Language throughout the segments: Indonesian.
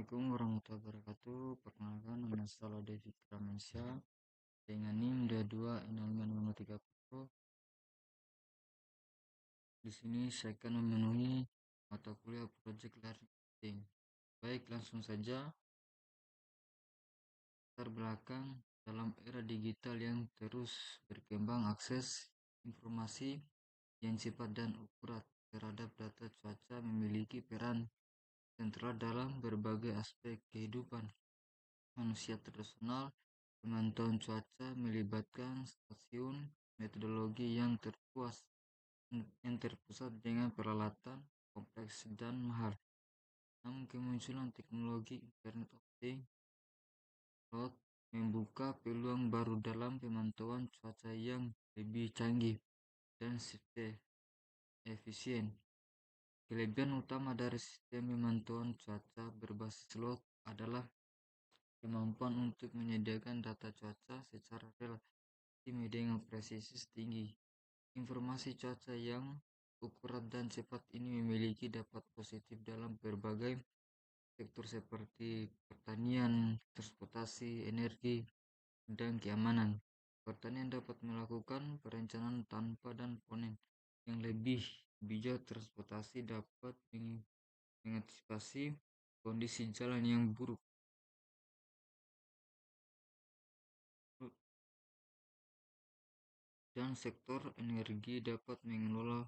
Assalamualaikum warahmatullahi wabarakatuh. Perkenalkan, nama saya Devi Kramansyah dengan NIM D26530. Di sini saya akan memenuhi mata kuliah Project Learning. Baik, langsung saja. Latar belakang dalam era digital yang terus berkembang, akses informasi yang cepat dan akurat terhadap data cuaca memiliki peran sentral dalam berbagai aspek kehidupan manusia tradisional. Pemantauan cuaca melibatkan stasiun meteorologi yang terpusat dengan peralatan kompleks dan mahal. Namun kemunculan teknologi Internet of Things cloud membuka peluang baru dalam pemantauan cuaca yang lebih canggih dan efisien. Kelebihan utama dari sistem pemantauan cuaca berbasis cloud adalah kemampuan untuk menyediakan data cuaca secara relatif dengan presisi tinggi. Informasi cuaca yang akurat dan cepat ini memiliki dampak positif dalam berbagai sektor seperti pertanian, transportasi, energi, dan keamanan. Pertanian dapat melakukan perencanaan tanpa dan ponen yang lebih bijak. Transportasi dapat mengantisipasi kondisi jalan yang buruk. Dan sektor energi dapat mengelola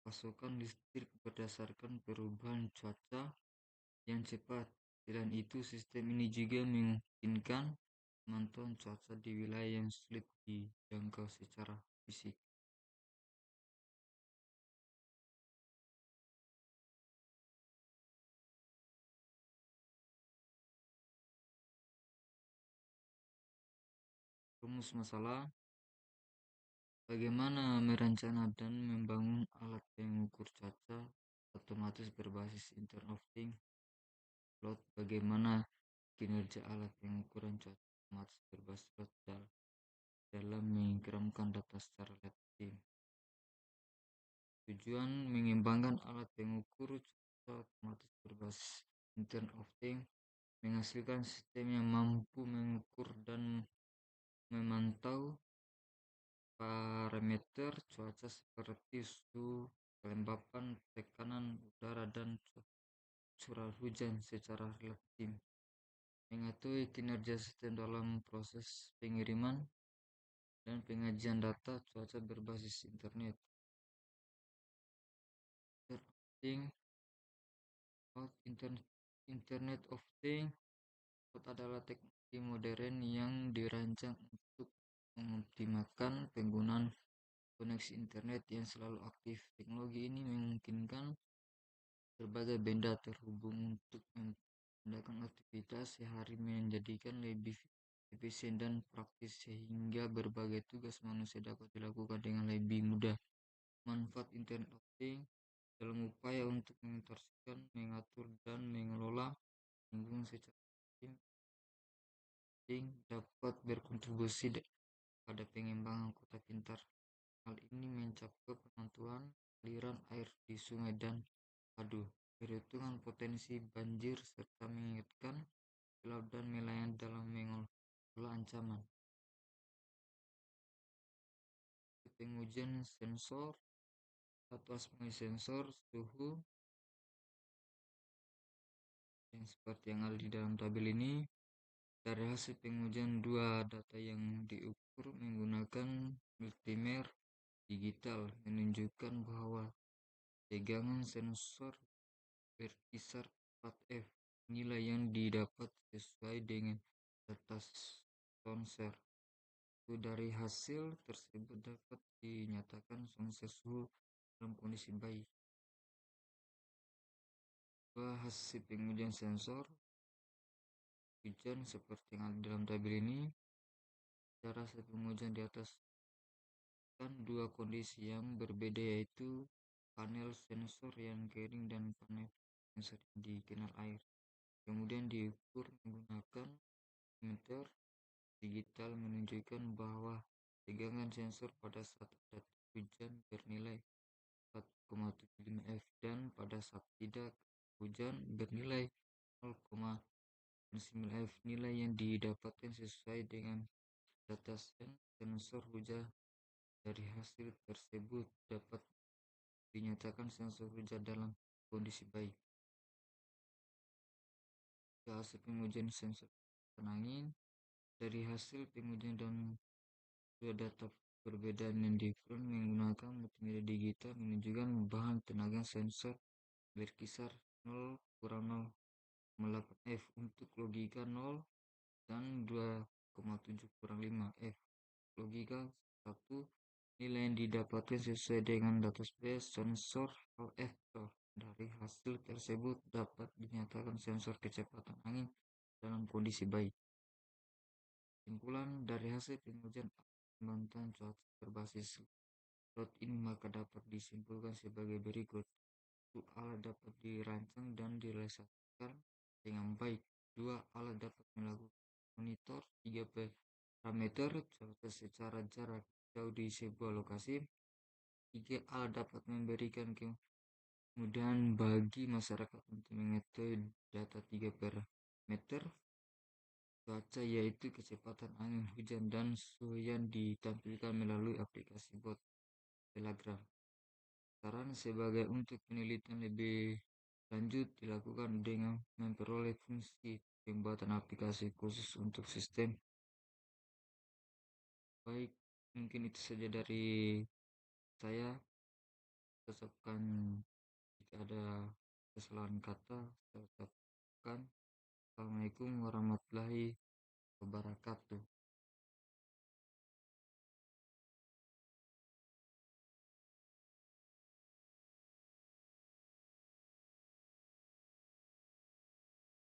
pasokan listrik berdasarkan perubahan cuaca yang cepat. Selain itu, sistem ini juga memungkinkan pemantauan cuaca di wilayah yang sulit dijangkau secara fisik. Rumus masalah: bagaimana merencana dan membangun alat pengukur cuaca otomatis berbasis Internet of Things cloud. Bagaimana kinerja alat pengukuran cuaca otomatis berbasis cloud dalam mengirimkan data secara real-time. Tujuan mengembangkan alat pengukur cuaca otomatis berbasis Internet of Things menghasilkan sistem yang mampu mengukur dan memantau parameter cuaca seperti suhu, kelembapan, tekanan udara, dan curah hujan secara real-time. Mengetahui kinerja sistem dalam proses pengiriman dan pengajian data cuaca berbasis internet. Internet of Things adalah teknologi modern yang dirancang untuk mengoptimalkan penggunaan koneksi internet yang selalu aktif. Teknologi ini memungkinkan berbagai benda terhubung untuk memudahkan aktivitas sehari, menjadikan lebih efisien dan praktis sehingga berbagai tugas manusia dapat dilakukan dengan lebih mudah. Manfaat Internet of Things dalam upaya untuk mengintegrasikan, mengatur, dan mengelola lingkungan secara dapat berkontribusi pada pengembangan kota pintar. Hal ini mencakup pemantauan aliran air di sungai dan waduk, perhitungan potensi banjir, serta mengingatkan pelaut dan nelayan dalam mengelola ancaman. Pengujian sensor atau sensor suhu yang seperti yang ada di dalam tabel ini. Dari hasil pengujian dua data yang diukur menggunakan multimer digital menunjukkan bahwa tegangan sensor berkisar 4F. Nilai yang didapat sesuai dengan data sensor. Dari hasil tersebut dapat dinyatakan sensor suhu dalam kondisi baik. Hasil pengujian sensor hujan seperti yang ada dalam tabel ini. Cara hasil pengujian di atas kan dua kondisi yang berbeda, yaitu panel sensor yang kering dan panel sensor yang dikenal air. Kemudian diukur menggunakan meter digital menunjukkan bahwa tegangan sensor pada saat ada hujan bernilai 4,75 F dan pada saat tidak hujan bernilai 0,9 F. Nilai yang didapatkan sesuai dengan data sensor hujan. Dari hasil tersebut dapat dinyatakan sensor hujan dalam kondisi baik. Hasil pengujian sensor angin. Dari hasil pengujian dan dua data perbedaan yang diperoleh menggunakan multimedia digital menunjukkan bahan tenaga sensor berkisar 0 kurang 0,8 F untuk logika 0 dan 2,7 kurang 5 F. Logika 1, nilai yang didapatkan sesuai dengan database sensor vector. Dari hasil tersebut dapat dinyatakan sensor kecepatan angin dalam kondisi baik. Kesimpulan dari hasil pengujian pemantauan cuaca berbasis slot ini maka dapat disimpulkan sebagai berikut. 1. Alat dapat dirancang dan direalisasikan dengan baik. 2. Alat dapat melakukan monitor 3 parameter cuaca secara jarak jauh di sebuah lokasi. 3. Alat dapat memberikan kemudahan bagi masyarakat untuk mengetahui data 3 parameter cuaca yaitu kecepatan angin, hujan, dan suhu yang ditampilkan melalui aplikasi bot Telegram. Saran sebagai untuk penelitian lebih lanjut dilakukan dengan memperoleh fungsi pembuatan aplikasi khusus untuk sistem. Baik, mungkin itu saja dari saya. Ucapkan jika ada kesalahan kata, saya ucapkan. Assalamualaikum warahmatullahi wabarakatuh.